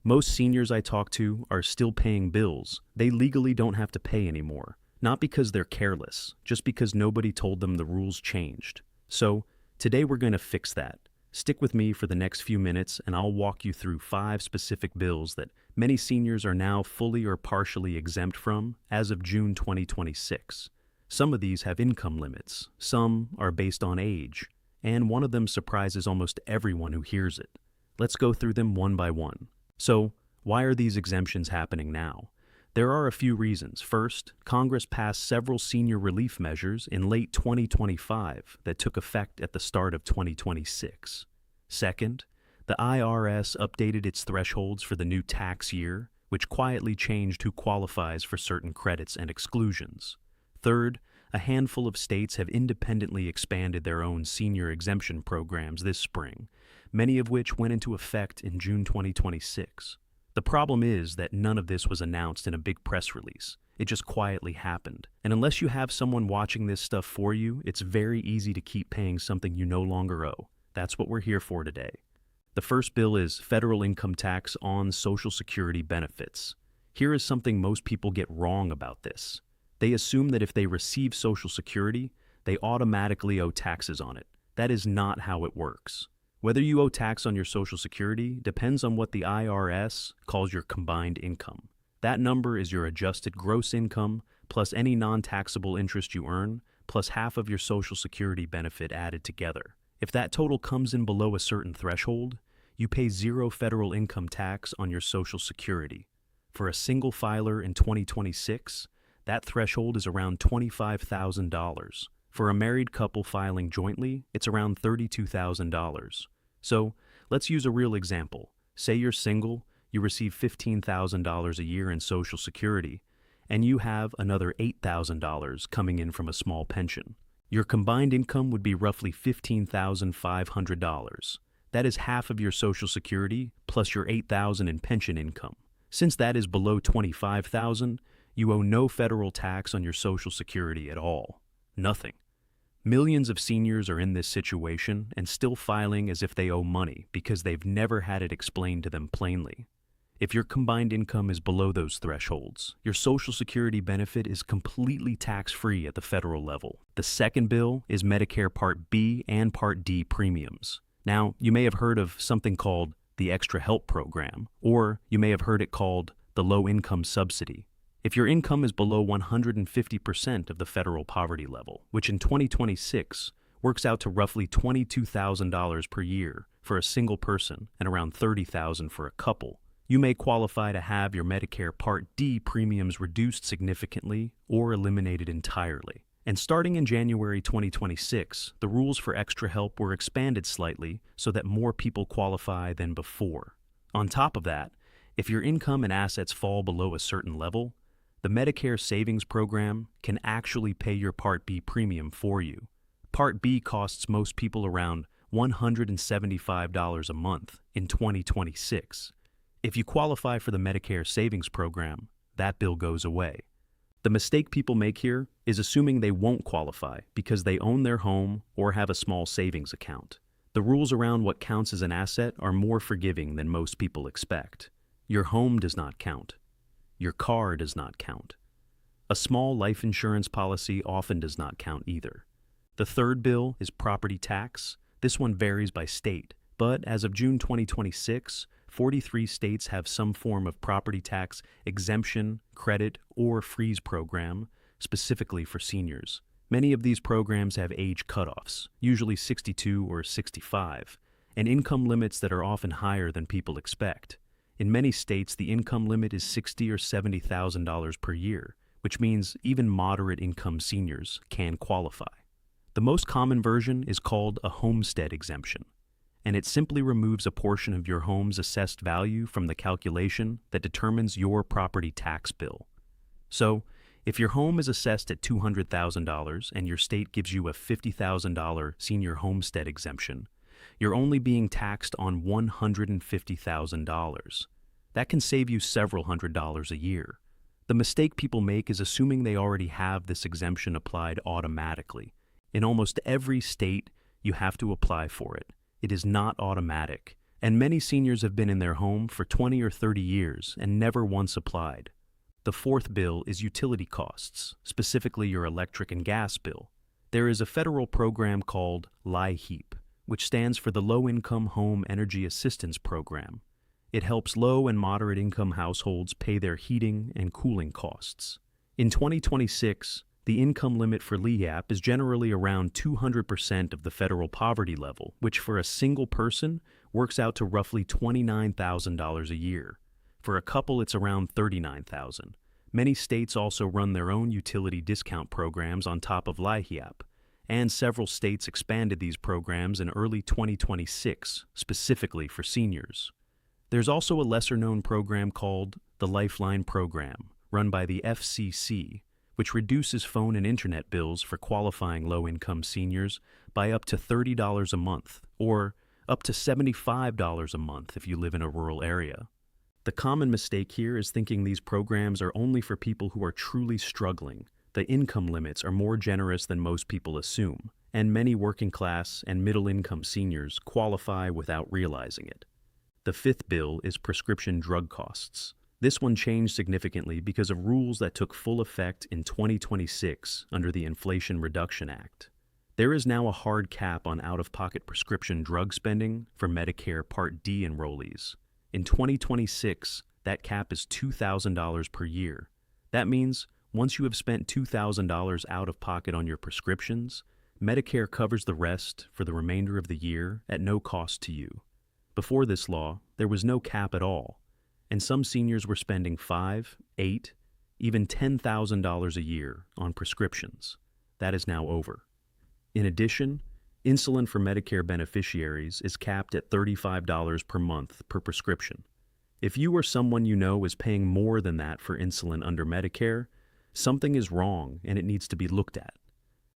Most seniors I talk to are still paying bills they legally don't have to pay anymore. Not because they're careless, just because nobody told them the rules changed. So, today we're going to fix that. Stick with me for the next few minutes and I'll walk you through 5 specific bills that many seniors are now fully or partially exempt from as of June 2026. Some of these have income limits, some are based on age, and one of them surprises almost everyone who hears it. Let's go through them one by one. So, why are these exemptions happening now? There are a few reasons. First, Congress passed several senior relief measures in late 2025 that took effect at the start of 2026. Second, the IRS updated its thresholds for the new tax year, which quietly changed who qualifies for certain credits and exclusions. Third, a handful of states have independently expanded their own senior exemption programs this spring, many of which went into effect in June 2026. The problem is that none of this was announced in a big press release. It just quietly happened. And unless you have someone watching this stuff for you, it's very easy to keep paying something you no longer owe. That's what we're here for today. The first bill is federal income tax on Social Security benefits. Here is something most people get wrong about this. They assume that if they receive Social Security, they automatically owe taxes on it. That is not how it works. Whether you owe tax on your Social Security depends on what the IRS calls your combined income. That number is your adjusted gross income plus any non-taxable interest you earn, plus half of your Social Security benefit added together. If that total comes in below a certain threshold, you pay 0 federal income tax on your Social Security. For a single filer in 2026, that threshold is around $25,000. For a married couple filing jointly, it's around $32,000. So, let's use a real example. Say you're single, you receive $15,000 a year in Social Security, and you have another $8,000 coming in from a small pension. Your combined income would be roughly $15,500. That is half of your Social Security plus your $8,000 in pension income. Since that is below $25,000, you owe no federal tax on your Social Security at all. Nothing. Millions of seniors are in this situation and still filing as if they owe money because they've never had it explained to them plainly. If your combined income is below those thresholds, your Social Security benefit is completely tax-free at the federal level. The second bill is Medicare Part B and Part D premiums. Now, you may have heard of something called the Extra Help Program, or you may have heard it called the Low Income Subsidy. If your income is below 150% of the federal poverty level, which in 2026 works out to roughly $22,000 per year for a single person and around $30,000 for a couple, you may qualify to have your Medicare Part D premiums reduced significantly or eliminated entirely. And starting in January 2026, the rules for extra help were expanded slightly so that more people qualify than before. On top of that, if your income and assets fall below a certain level, the Medicare Savings Program can actually pay your Part B premium for you. Part B costs most people around $175 a month in 2026. If you qualify for the Medicare Savings Program, that bill goes away. The mistake people make here is assuming they won't qualify because they own their home or have a small savings account. The rules around what counts as an asset are more forgiving than most people expect. Your home does not count. Your car does not count. A small life insurance policy often does not count either. The third bill is property tax. This one varies by state, but as of June 2026, 43 states have some form of property tax exemption, credit, or freeze program specifically for seniors. Many of these programs have age cutoffs, usually 62 or 65, and income limits that are often higher than people expect. In many states, the income limit is $60,000 or $70,000 per year, which means even moderate income seniors can qualify. The most common version is called a homestead exemption, and it simply removes a portion of your home's assessed value from the calculation that determines your property tax bill. So, if your home is assessed at $200,000 and your state gives you a $50,000 senior homestead exemption, you're only being taxed on $150,000. That can save you several $100s a year. The mistake people make is assuming they already have this exemption applied automatically. In almost every state, you have to apply for it. It is not automatic. And many seniors have been in their home for 20 or 30 years and never once applied. The fourth bill is utility costs, specifically your electric and gas bill. There is a federal program called LIHEAP, which stands for the Low-Income Home Energy Assistance Program. It helps low and moderate income households pay their heating and cooling costs. In 2026, the income limit for LIHEAP is generally around 200% of the federal poverty level, which for a single person works out to roughly $29,000 a year. For a couple, it's around $39,000. Many states also run their own utility discount programs on top of LIHEAP, and several states expanded these programs in early 2026, specifically for seniors. There's also a lesser-known program called the Lifeline Program, run by the FCC, which reduces phone and internet bills for qualifying low-income seniors by up to $30 a month, or up to $75 a month if you live in a rural area. The common mistake here is thinking these programs are only for people who are truly struggling. The income limits are more generous than most people assume, and many working-class and middle-income seniors qualify without realizing it. The fifth bill is prescription drug costs. This one changed significantly because of rules that took full effect in 2026 under the Inflation Reduction Act. There is now a hard cap on out-of-pocket prescription drug spending for Medicare Part D enrollees. In 2026, that cap is $2,000 per year. That means once you have spent $2,000 out of pocket on your prescriptions, Medicare covers the rest for the remainder of the year at no cost to you. Before this law, there was no cap at all, and some seniors were spending $5,000, $8,000, even $10,000 a year on prescriptions. That is now over. In addition, insulin for Medicare beneficiaries is capped at $35 per month per prescription. If you or someone you know is paying more than that for insulin under Medicare, something is wrong and it needs to be looked at.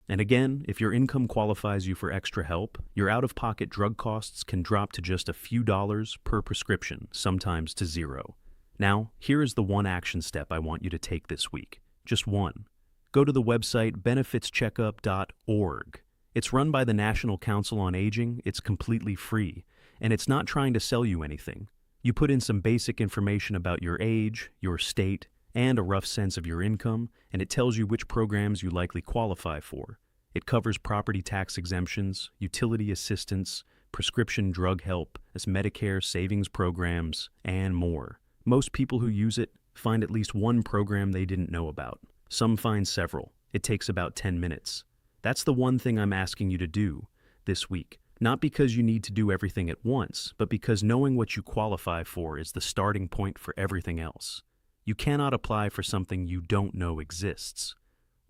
And again, if your income qualifies you for extra help, your out-of-pocket drug costs can drop to just a few dollars per prescription, sometimes to zero. Now, here is the one action step I want you to take this week. Just one. Go to the website benefitscheckup.org. It's run by the National Council on Aging, it's completely free, and it's not trying to sell you anything. You put in some basic information about your age, your state, and a rough sense of your income, and it tells you which programs you likely qualify for. It covers property tax exemptions, utility assistance, prescription drug help, as Medicare savings programs, and more. Most people who use it find at least one program they didn't know about. Some find several. It takes about 10 minutes. That's the one thing I'm asking you to do this week. Not because you need to do everything at once, but because knowing what you qualify for is the starting point for everything else. You cannot apply for something you don't know exists.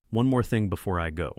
One more thing before I go.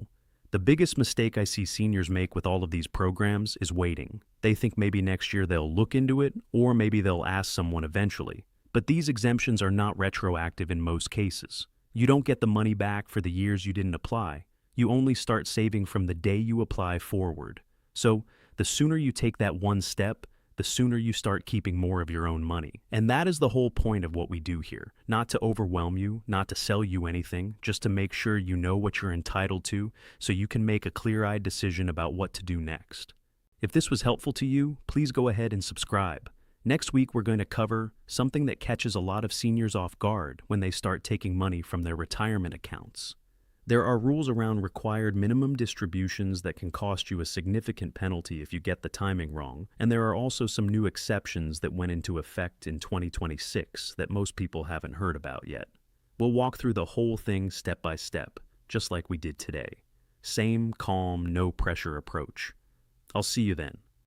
The biggest mistake I see seniors make with all of these programs is waiting. They think maybe next year they'll look into it, or maybe they'll ask someone eventually. But these exemptions are not retroactive in most cases. You don't get the money back for the years you didn't apply. You only start saving from the day you apply forward. So, the sooner you take that one step, the sooner you start keeping more of your own money. And that is the whole point of what we do here. Not to overwhelm you, not to sell you anything, just to make sure you know what you're entitled to so you can make a clear-eyed decision about what to do next. If this was helpful to you, please go ahead and subscribe. Next week, we're going to cover something that catches a lot of seniors off guard when they start taking money from their retirement accounts. There are rules around required minimum distributions that can cost you a significant penalty if you get the timing wrong, and there are also some new exceptions that went into effect in 2026 that most people haven't heard about yet. We'll walk through the whole thing step by step, just like we did today. Same calm, no pressure approach. I'll see you then.